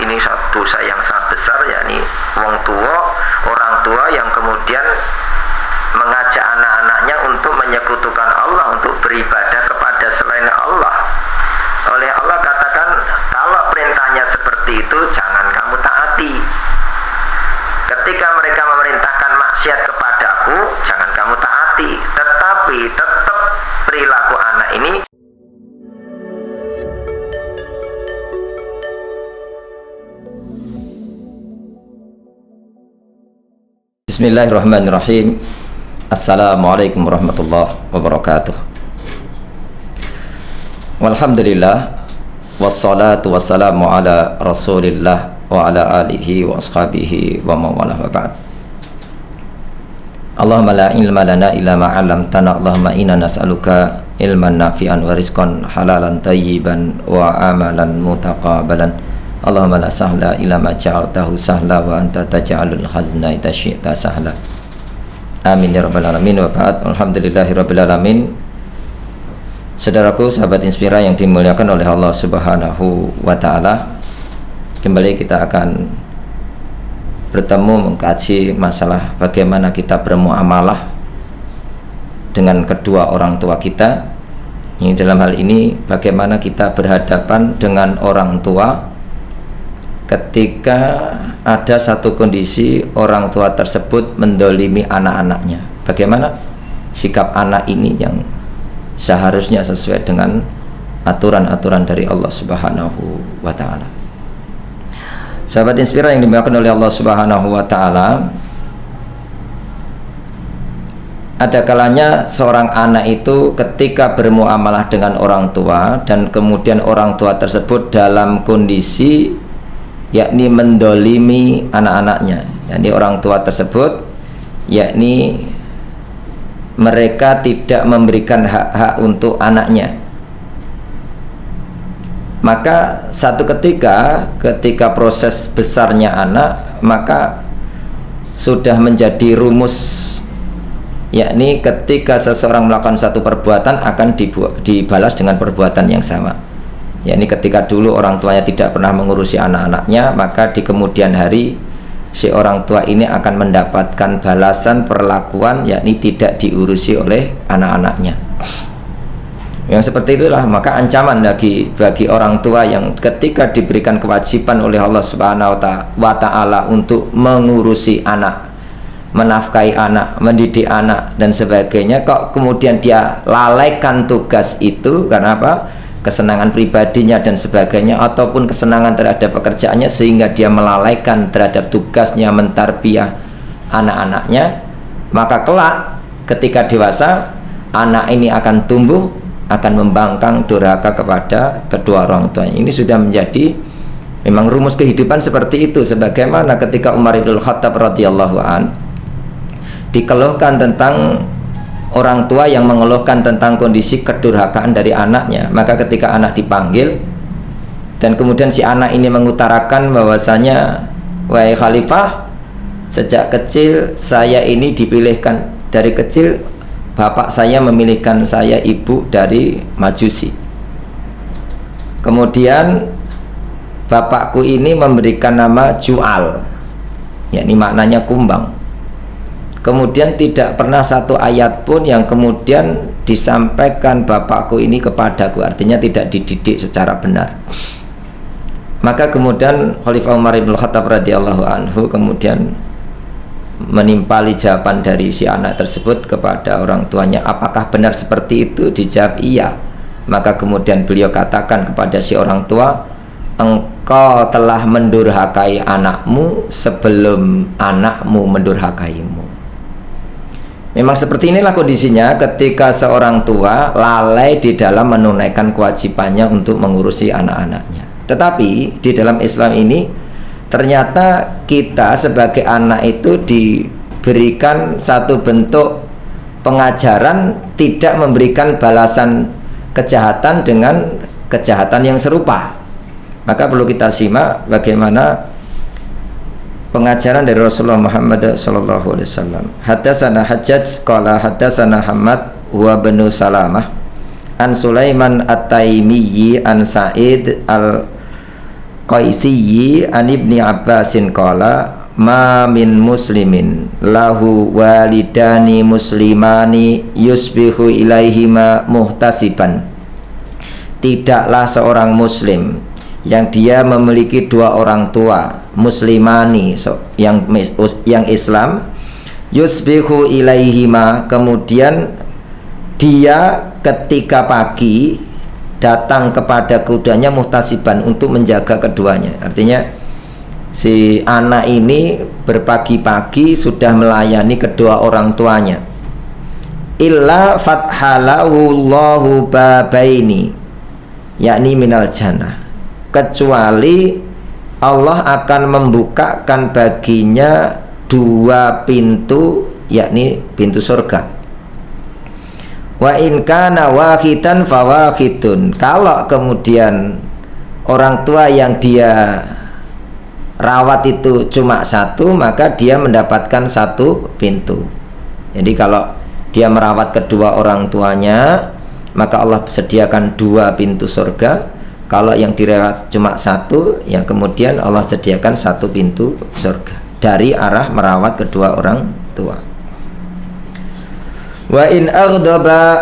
ini satu dosa yang sangat besar, yakni orang tua yang kemudian mengajak anak-anaknya untuk menyekutukan Allah, untuk beribadah kepada selain Allah. Oleh Allah katakan, kalau perintahnya seperti itu jangan kamu taati. Ketika mereka memerintahkan maksiat kepadaku, jangan kamu taati, tetapi tetap perilaku anak ini. Bismillahirrahmanirrahim. Assalamualaikum warahmatullahi wabarakatuh. Walhamdulillah, wassalatu wassalamu ala rasulillah wa ala alihi wa ashabihi wa mawalah wa ba'd. Allahumma la ilma lana illa ma 'allamtana. Allahumma inna nas'aluka ilman nafi'an wa rizqan halalan tayyiban wa amalan mutaqabbalan. Allahumma la sahla illa ma ja'altahu sahla wa anta taj'alul hazna idza syi'ta sahla. Amin ya rabbal alamin. Wa ba'd. Alhamdulillahi rabbil alamin. Saudaraku, sahabat Inspira yang dimuliakan oleh Allah Subhanahu wa taala, kembali kita akan bertemu mengkaji masalah bagaimana kita bermuamalah dengan kedua orang tua kita. Ini dalam hal ini bagaimana kita berhadapan dengan orang tua ketika ada satu kondisi orang tua tersebut mendolimi anak-anaknya. Bagaimana sikap anak ini yang seharusnya sesuai dengan aturan-aturan dari Allah Subhanahu wa taala. Sahabat Inspira yang dimuliakan oleh Allah Subhanahu wa taala, ada kalanya seorang anak itu ketika bermuamalah dengan orang tua dan kemudian orang tua tersebut dalam kondisi yakni mendolimi anak-anaknya, yakni orang tua tersebut yakni mereka tidak memberikan hak-hak untuk anaknya. Maka satu ketika proses besarnya anak, maka sudah menjadi rumus, yakni ketika seseorang melakukan satu perbuatan akan dibalas dengan perbuatan yang sama. Yakni ketika dulu orang tuanya tidak pernah mengurusi anak-anaknya, maka di kemudian hari si orang tua ini akan mendapatkan balasan perlakuan, yakni tidak diurusi oleh anak-anaknya. Yang seperti itulah maka ancaman bagi orang tua yang ketika diberikan kewajiban oleh Allah Subhanahu wa taala untuk mengurusi anak, menafkahi anak, mendidik anak dan sebagainya, kok kemudian dia lalaikan tugas itu karena apa? Kesenangan pribadinya dan sebagainya, ataupun kesenangan terhadap pekerjaannya, sehingga dia melalaikan terhadap tugasnya mentarbiyah anak-anaknya. Maka kelak ketika dewasa, anak ini akan tumbuh, akan membangkang durhaka kepada kedua orang tuanya. Ini sudah menjadi memang rumus kehidupan seperti itu. Sebagaimana ketika Umar bin Khattab radhiyallahu an dikeluhkan tentang orang tua yang mengeluhkan tentang kondisi kedurhakaan dari anaknya, maka ketika anak dipanggil dan kemudian si anak ini mengutarakan bahwasanya, wahai khalifah, sejak kecil saya ini dipilihkan, dari kecil bapak saya memilihkan saya ibu dari Majusi, kemudian bapakku ini memberikan nama Ju'al, yakni maknanya kumbang. Kemudian tidak pernah satu ayat pun yang kemudian disampaikan bapakku ini kepadaku, artinya tidak dididik secara benar. Maka kemudian Khalifah Umar bin Khattab radhiyallahu anhu kemudian menimpali jawaban dari si anak tersebut kepada orang tuanya, apakah benar seperti itu? Dijawab iya. Maka kemudian beliau katakan kepada si orang tua, engkau telah mendurhakai anakmu sebelum anakmu mendurhakaimu. Memang seperti inilah kondisinya ketika seorang tua lalai di dalam menunaikan kewajibannya untuk mengurusi anak-anaknya. Tetapi di dalam Islam ini ternyata kita sebagai anak itu diberikan satu bentuk pengajaran tidak memberikan balasan kejahatan dengan kejahatan yang serupa. Maka perlu kita simak bagaimana pengajaran dari Rasulullah Muhammad sallallahu alaihi wasallam. Hadatsana Hajjaj qala hadatsana Hamad wa bin Salamah an Sulaiman At-Taimiyyi an Sa'id Qaisiyyi an Ibni Abbasin qala ma min muslimin lahu walidani muslimani yusbihu ilaihima muhtasiban. Tidaklah seorang muslim yang dia memiliki dua orang tua muslimani yang Islam, yusbihu ilaihima, kemudian dia ketika pagi datang kepada keduanya muhtasiban, untuk menjaga keduanya. Artinya si anak ini berpagi-pagi sudah melayani kedua orang tuanya. Illa fathalahu Allahu babaini, yakni minal jannah, kecuali Allah akan membukakan baginya dua pintu, yakni pintu surga. Wa in kana wahidan fawahidun, kalau kemudian orang tua yang dia rawat itu cuma satu, maka dia mendapatkan satu pintu. Jadi kalau dia merawat kedua orang tuanya, maka Allah sediakan dua pintu surga. Kalau yang dirawat cuma satu, yang kemudian Allah sediakan satu pintu surga dari arah merawat kedua orang tua. Wa in aghdaba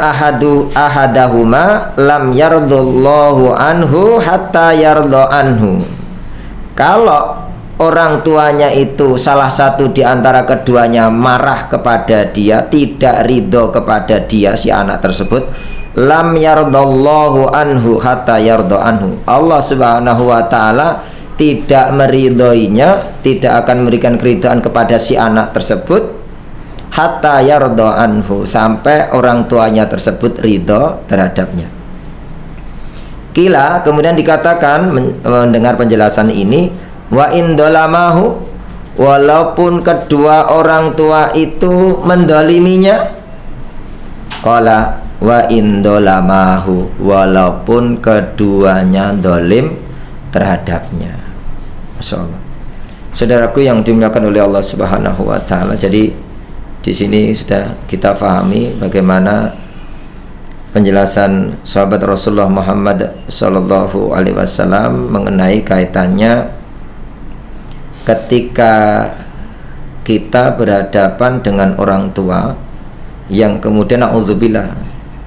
ahadahuma lam yardallahu anhu hatta yarda anhu. Kalau orang tuanya itu salah satu di antara keduanya marah kepada dia, tidak ridho kepada dia, si anak tersebut, lam yardallahu anhu hatta yarda anhu. Allah Subhanahu wa taala tidak meridhoinya, tidak akan memberikan keridhaan kepada si anak tersebut hatta yarda anhu, sampai orang tuanya tersebut ridho terhadapnya. Kila, kemudian dikatakan mendengar penjelasan ini, wa indolamahu, walaupun kedua orang tua itu mendoliminya. Qala wa indolamahu, walaupun keduanya dolim terhadapnya. Masya Allah. Saudaraku yang dimuliakan oleh Allah Subhanahu wa taala, jadi di sini sudah kita pahami bagaimana penjelasan sahabat Rasulullah Muhammad sallallahu alaihi wasallam mengenai kaitannya ketika kita berhadapan dengan orang tua yang kemudian na'udzubillah,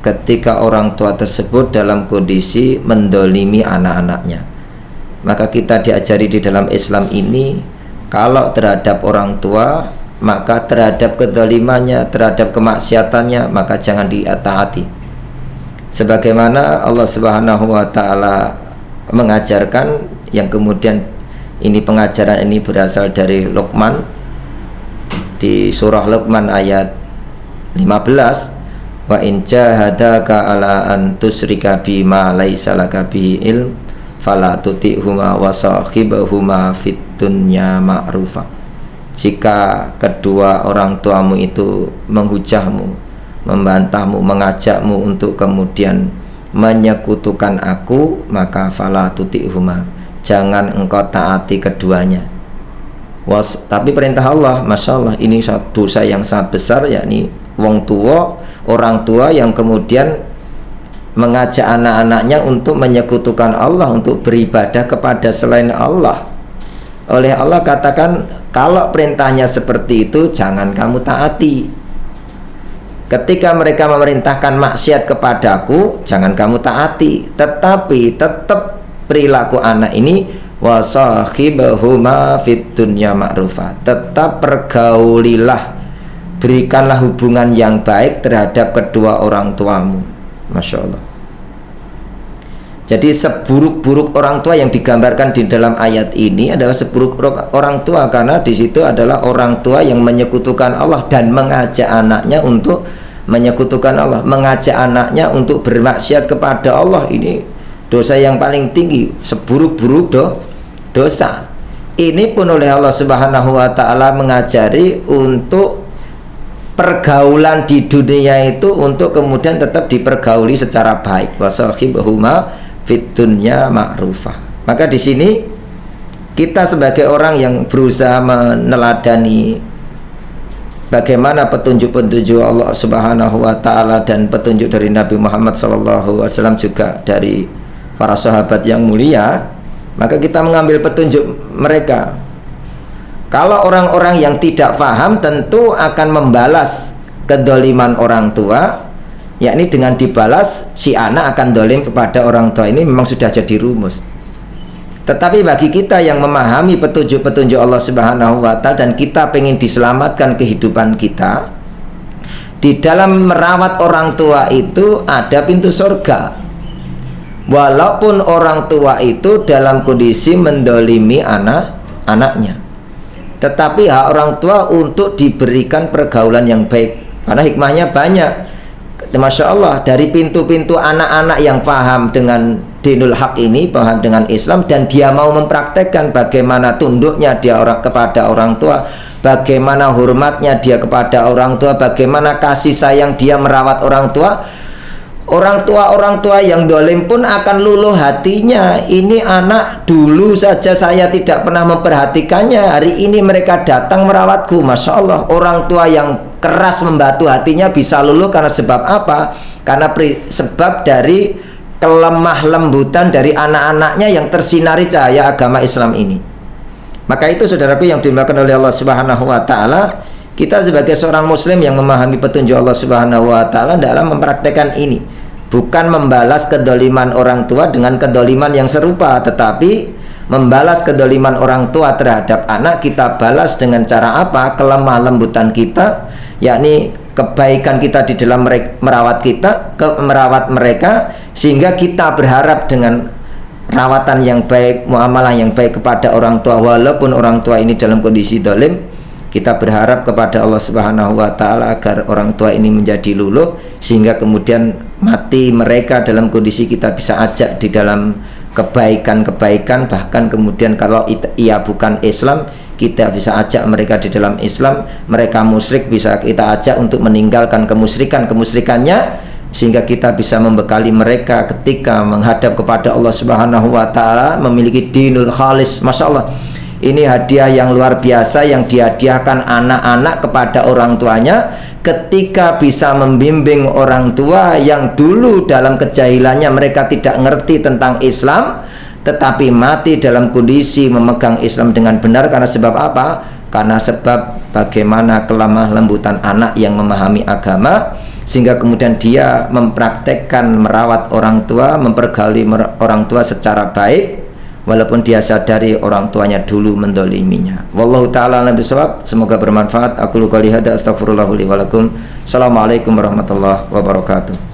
ketika orang tua tersebut dalam kondisi mendolimi anak-anaknya, maka kita diajari di dalam Islam ini, kalau terhadap orang tua, maka terhadap kezalimannya, terhadap kemaksiatannya, maka jangan ditaati. Sebagaimana Allah Subhanahu wa taala mengajarkan, yang kemudian ini pengajaran ini berasal dari Luqman di surah Luqman ayat 15, wa in jahadaka ala an tusyrika bima laisa laka bihi ilm fala tuti'huma wa sahibhuma fid dunya ma'rufa. Jika kedua orang tuamu itu menghujahmu, membantahmu, mengajakmu untuk kemudian menyekutukan aku, maka fala tuti'huma, jangan engkau taati keduanya. Tapi perintah Allah, Masya Allah, ini satu dosa yang sangat besar, yakni orang tua yang kemudian mengajak anak-anaknya untuk menyekutukan Allah, untuk beribadah kepada selain Allah. Oleh Allah katakan, kalau perintahnya seperti itu, jangan kamu taati. Ketika mereka memerintahkan maksiat kepadaku, jangan kamu taati. Tetapi tetap perilaku anak ini, wasahibahuma fid dunya ma'rufa, tetap pergaulilah, berikanlah hubungan yang baik terhadap kedua orang tuamu. Masya Allah. Jadi seburuk-buruk orang tua yang digambarkan di dalam ayat ini adalah seburuk orang tua, karena di situ adalah orang tua yang menyekutukan Allah dan mengajak anaknya untuk menyekutukan Allah, mengajak anaknya untuk bermaksiat kepada Allah. Ini dosa yang paling tinggi, seburuk-buruk dosa. Ini pun oleh Allah Subhanahu wa taala mengajari untuk pergaulan di dunia itu untuk kemudian tetap dipergauli secara baik. Wasahibhuma fid dunya ma'rufah. Maka di sini kita sebagai orang yang berusaha meneladani bagaimana petunjuk-petunjuk Allah Subhanahu wa taala dan petunjuk dari Nabi Muhammad sallallahu alaihi wasallam, juga dari para sahabat yang mulia, maka kita mengambil petunjuk mereka. Kalau orang-orang yang tidak paham tentu akan membalas kedoliman orang tua, yakni dengan dibalas si anak akan dolim kepada orang tua. Ini memang sudah jadi rumus. Tetapi bagi kita yang memahami petunjuk-petunjuk Allah Subhanahu wa Ta'ala dan kita pengen diselamatkan kehidupan kita, di dalam merawat orang tua itu ada pintu surga. Walaupun orang tua itu dalam kondisi mendolimi anaknya, tetapi hak orang tua untuk diberikan pergaulan yang baik. Karena hikmahnya banyak. Masya Allah, dari pintu-pintu anak-anak yang paham dengan dinul haq ini, paham dengan Islam, dan dia mau mempraktekkan bagaimana tunduknya dia kepada orang tua, bagaimana hormatnya dia kepada orang tua, bagaimana kasih sayang dia merawat orang tua. Orang tua yang dolim pun akan luluh hatinya. Ini anak dulu saja saya tidak pernah memperhatikannya, hari ini mereka datang merawatku. Masya Allah, orang tua yang keras membatu hatinya bisa luluh karena sebab apa? Karena sebab dari kelemah lembutan dari anak-anaknya yang tersinari cahaya agama Islam ini. Maka itu saudaraku yang dimuliakan oleh Allah Subhanahu wa Ta'ala, kita sebagai seorang muslim yang memahami petunjuk Allah Subhanahu wa Ta'ala dalam mempraktekkan ini, bukan membalas kedoliman orang tua dengan kedoliman yang serupa, tetapi membalas kedoliman orang tua terhadap anak kita balas dengan cara apa? Kelemah lembutan kita, yakni kebaikan kita di dalam merawat mereka, sehingga kita berharap dengan rawatan yang baik, muamalah yang baik kepada orang tua, walaupun orang tua ini dalam kondisi dolim, kita berharap kepada Allah Subhanahu wa Ta'ala agar orang tua ini menjadi luluh, sehingga kemudian mati mereka dalam kondisi kita bisa ajak di dalam kebaikan-kebaikan. Bahkan kemudian kalau ia bukan Islam, kita bisa ajak mereka di dalam Islam. Mereka musyrik, bisa kita ajak untuk meninggalkan kemusyrikannya, sehingga kita bisa membekali mereka ketika menghadap kepada Allah Subhanahu wa Ta'ala memiliki dinul khalis. Masya Allah, ini hadiah yang luar biasa yang dihadiahkan anak-anak kepada orang tuanya, ketika bisa membimbing orang tua yang dulu dalam kejahilannya mereka tidak ngerti tentang Islam, tetapi mati dalam kondisi memegang Islam dengan benar. Karena sebab apa? Karena sebab bagaimana kelemah lembutan anak yang memahami agama, sehingga kemudian dia mempraktekkan merawat orang tua, mempergauli orang tua secara baik, walaupun dia sadari orang tuanya dulu mendoliminya. Wallahu ta'ala a'lam bishawab. Semoga bermanfaat. Aku qouli hadza, astaghfirullah li wa lakum. Assalamualaikum warahmatullahi wabarakatuh.